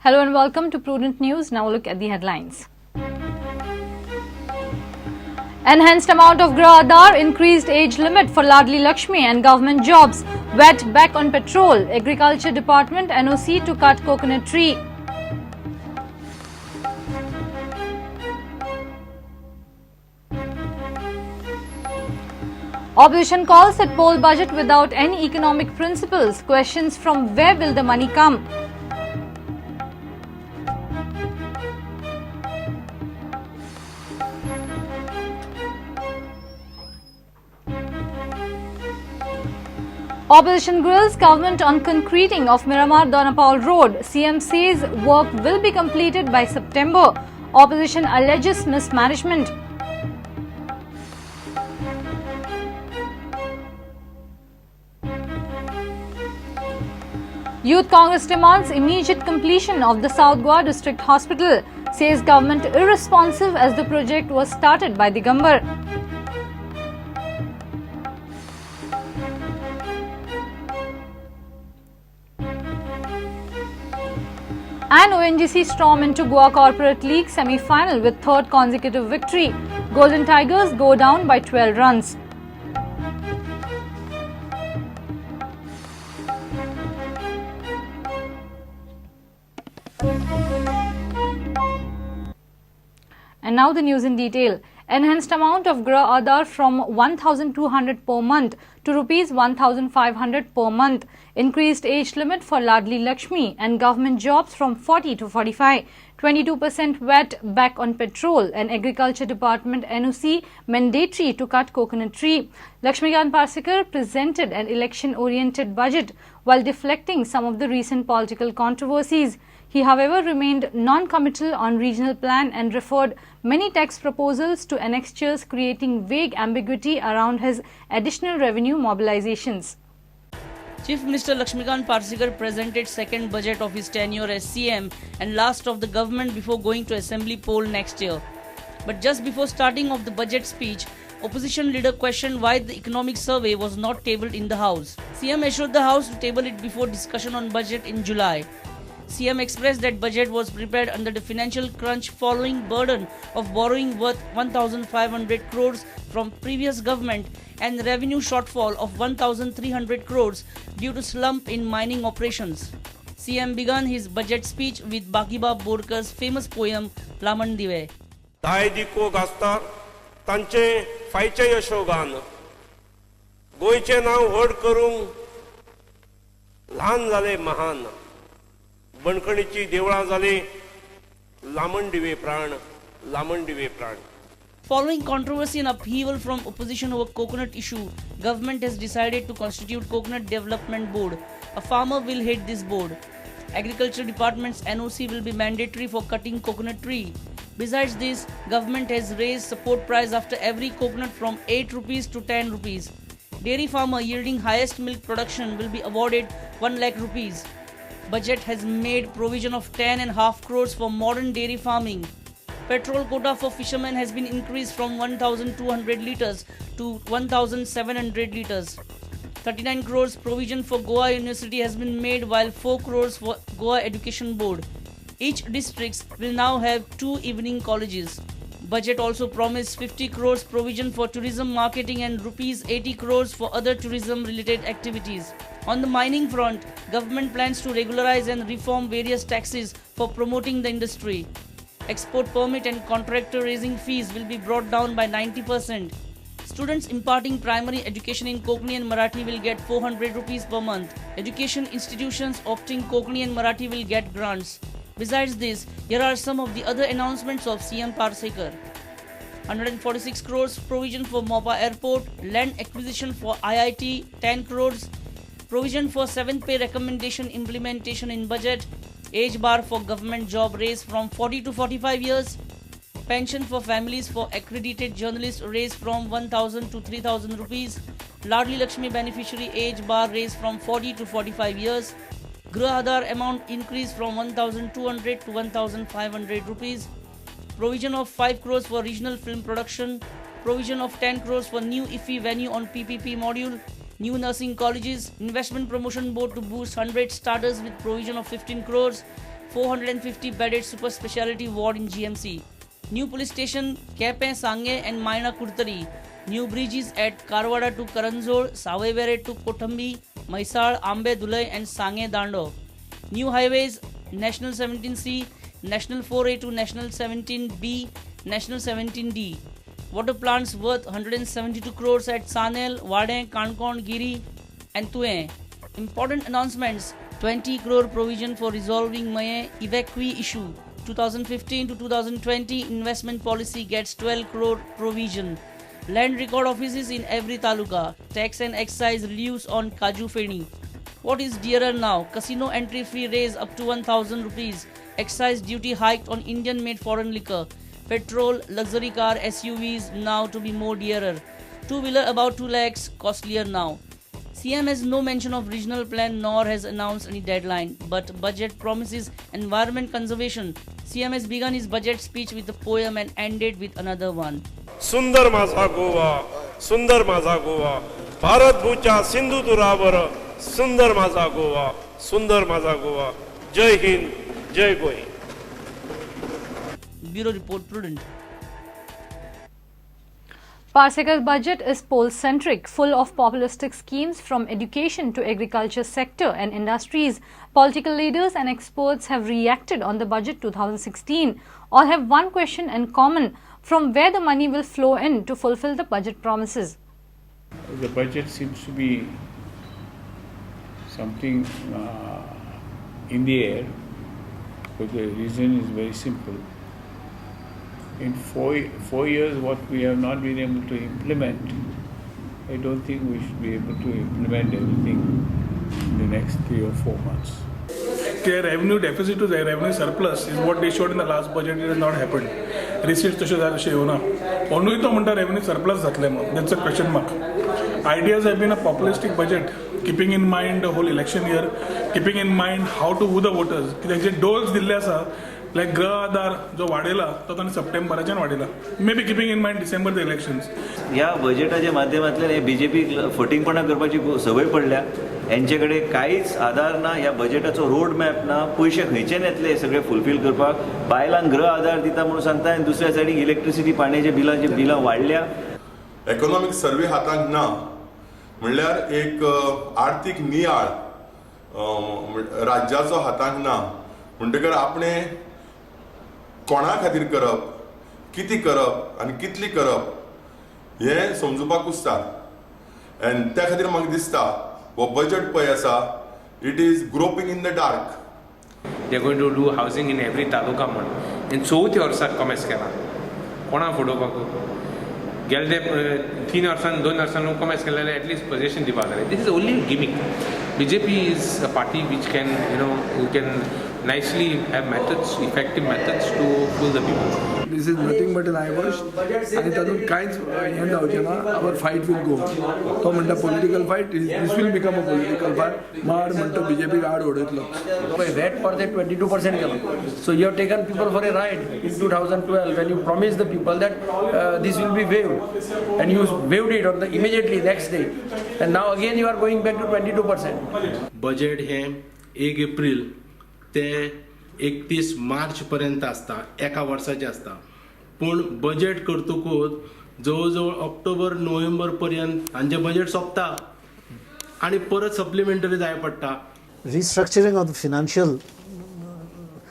Hello and welcome to Prudent News. Now look at the headlines. Enhanced amount of Grah Aadhaar, increased age limit for Ladli Lakshmi and government jobs, VAT back on petrol, Agriculture Department NOC to cut coconut tree. Opposition calls at poll budget without any economic principles, questions from where will the money come? Opposition grills government on concreting of Miramar-Donapaul Road. CM says work will be completed by September. Opposition alleges mismanagement. Youth Congress demands immediate completion of the South Goa District Hospital. Says government irresponsive as the project was started by Digambar. And ONGC storm into Goa Corporate League semi-final with third consecutive victory. Golden Tigers go down by 12 runs. And now the news in detail. Enhanced amount of Grah Aadhaar from 1,200 per month to rupees 1,500 per month. Increased age limit for Ladli Lakshmi and government jobs from 40 to 45. 22% VAT back on petrol and Agriculture Department NOC mandatory to cut coconut tree. Lakshmikant Parsekar presented an election-oriented budget while deflecting some of the recent political controversies. He, however, remained non-committal on regional plan and referred many tax proposals to annexures, creating vague ambiguity around his additional revenue mobilizations. Chief Minister Lakshmikant Parsekar presented second budget of his tenure as CM and last of the government before going to assembly poll next year. But just before starting of the budget speech, opposition leader questioned why the economic survey was not tabled in the House. CM assured the House to table it before discussion on budget in July. CM expressed that budget was prepared under the financial crunch following burden of borrowing worth 1,500 crores from previous government and revenue shortfall of 1,300 crores due to slump in mining operations. CM began his budget speech with Bakiba Borkar's famous poem Laman Dive. दायदिको गास्ता तांचे फायचे यशोगान गोयचे नाव व्हड करूंक ल्हान जाले महान बणकणीची देवळां जाली लामणदिवे प्राण लामणदिवे प्राण. Following controversy and upheaval from opposition over coconut issue, government has decided to constitute Coconut Development Board. A farmer will head this board. Agriculture Department's NOC will be mandatory for cutting coconut tree. Besides this, government has raised support price after every coconut from 8 rupees to 10 rupees. Dairy farmer yielding highest milk production will be awarded 1 lakh rupees. Budget has made provision of 10.5 crores for modern dairy farming. Petrol quota for fishermen has been increased from 1,200 litres to 1,700 litres. 39 crores provision for Goa University has been made, while 4 crores for Goa Education Board. Each district will now have 2 evening colleges. Budget also promised 50 crores provision for tourism marketing and rupees 80 crores for other tourism related activities. On the mining front, government plans to regularize and reform various taxes for promoting the industry. Export permit and contractor raising fees will be brought down by 90%. Students imparting primary education in Konkani and Marathi will get 400 rupees per month. Education institutions opting Konkani and Marathi will get grants. Besides this, here are some of the other announcements of CM Parsekar. 146 crores provision for Mopa Airport, land acquisition for IIT 10 crores, provision for 7th pay recommendation implementation in budget, age bar for government job raised from 40 to 45 years, pension for families for accredited journalists raised from 1,000 to 3,000 rupees, Ladli Lakshmi beneficiary age bar raised from 40 to 45 years, Grah Aadhaar amount increased from 1,200 to 1,500 rupees, provision of 5 crores for regional film production, provision of 10 crores for new IFFI venue on PPP module, new nursing colleges, investment promotion board to boost 100 starters with provision of 15 crores, 450 bedded super speciality ward in GMC. New police station Kepe Sange and Maina Kurtari. New bridges at Karwada to Karanjod, Savevere to Kotambi, Mysal, Ambe Dulai and Sange Dando. New highways National 17C, National 4A to National 17B, National 17D. Water plants worth 172 crores at Sanel, Wade, Kankon, Giri and Tue. Important announcements: 20 crore provision for resolving Maye evacuee issue. 2015 to 2020 investment policy gets 12 crore provision. Land record offices in every taluka. Tax and excise reduce on Kaju Feni. What is dearer now? Casino entry fee raise up to 1,000 rupees. Excise duty hiked on Indian-made foreign liquor. Petrol, luxury car, SUVs now to be more dearer. Two-wheeler about 2 lakhs costlier now. CM has no mention of regional plan nor has announced any deadline, but budget promises environment conservation. CM has begun his budget speech with a poem and ended with another one. सुंदर माझा गोवा, सुंदर माझा गोवा, भारत भूच्या सिंधुदुरावर सुंदर माझा गोवा, सुंदर माझा गोवा. जय हिंद, जय गोई. Bureau Report Prudent. Parsekar's budget is poll-centric, full of populistic schemes from education to agriculture sector and industries. Political leaders and experts have reacted on the budget 2016. All have one question in common: from where the money will flow in to fulfill the budget promises. The budget seems to be something in the air, but the reason is very simple. In four years, what we have not been able to implement, I don't think we should be able to implement everything in the next 3 or 4 months. Their revenue deficit to their revenue surplus is what they showed in the last budget. It has not happened. Receipts तशें जाय तशें येवना. Only तो म्हणटा revenue surplus जातलें म्हणून. That's a question mark. Ideas have been a populistic budget, keeping in mind the whole election year, keeping in mind how to woo the voters. कित्याक जे doles दिल्ले आसा, like गृह आधार जो वाडयला तो ताणें सप्टेंबराच्यान वाडयला. Maybe keeping in mind December the elections. ह्या बजेटाच्या माध्यमांतल्यान हे BJP फटींगपणां करपाची संवय पडल्या. यांचे कडेन कांयच आधार ना, ह्या बजेटाचो रोड मॅप ना, पयशे खंयच्यान येतले हे सगळे फुलफील करपाक. बायलांक गृह आधार दिता म्हणून सांगता आनी दुसऱ्या सायडीक इलेक्ट्रिसिटी पाण्याच्या बिलां वाडल्या. इकॉनॉमिक सर्वे हातांत ना म्हणल्यार एक आर्थीक नियाळ राज्याचो हातांत ना. म्हणटकर आपणें कोणा खातीर करप, कितें करप आनी कितली करप हें समजुपाक कुसता. आनी त्या खातीर म्हाका दिसता हो बजेट पळय आसा, it is groping in the dark. They are going to do housing in every taluka म्हणून. In चवथ्या वर्साक कॉमेस केला. कोणा फुडोवपाक गेले 3 वर्सान 2 वर्सान कॉमेस केलेले एटलीस्ट पोजिशन दिवपाक जाय. This is only gimmick. BJP is a party which can, you can nicely have methods, effective methods to fool the people. This is nothing but an eyewash. आणि तातूंत कांयच हें जावचें ना. Our fight will go. तो म्हणटा political fight. This will become a political fight. माड म्हणटा BJP आड उडयतलो. VAT for that 22% केलो. So you have taken people for a ride in 2012 when you promised the people that this will be waived, and you waived it on the immediately next day, and now again you are going back to 22%. Budget हे 1 April ते 31 मार्च पर्यंत आसता, एका वर्साचें आसता. पूण budget करतकूच जवळ जवळ ऑक्टोबर नोव्हेंबर पर्यंत हांचें बजेट सोंपता आनी परत सप्लिमेंटरी जाय पडटा. Restructuring of the financial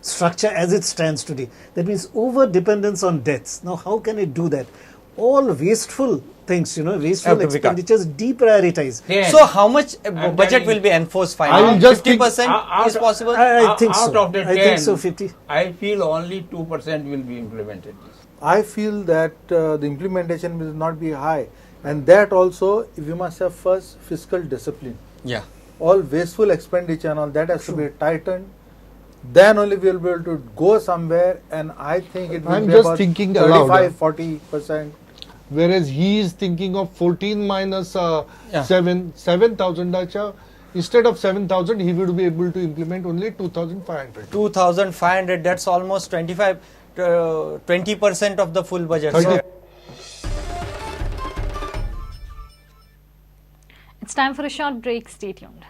structure as it stands today, that means over dependence on debts. Now how can it do that? All wasteful things, wasteful expenditures, deprioritize. Yeah. So how much budget will be enforced finally? 50% is possible? I think so. Out of the 10, I think so, 50. I feel only 2% will be implemented. I feel that the implementation will not be high, and that also we must have first fiscal discipline. Yeah. All wasteful expenditure and all that has to be tightened. Then only we will be able to go somewhere, and I think it will be about 35-40%. Whereas he is thinking of 14 minus 7,000. Instead of 7,000, he would be able to implement only 2,500. 2,500, that's almost 20% of the full budget. So it's time for a short break. Stay tuned.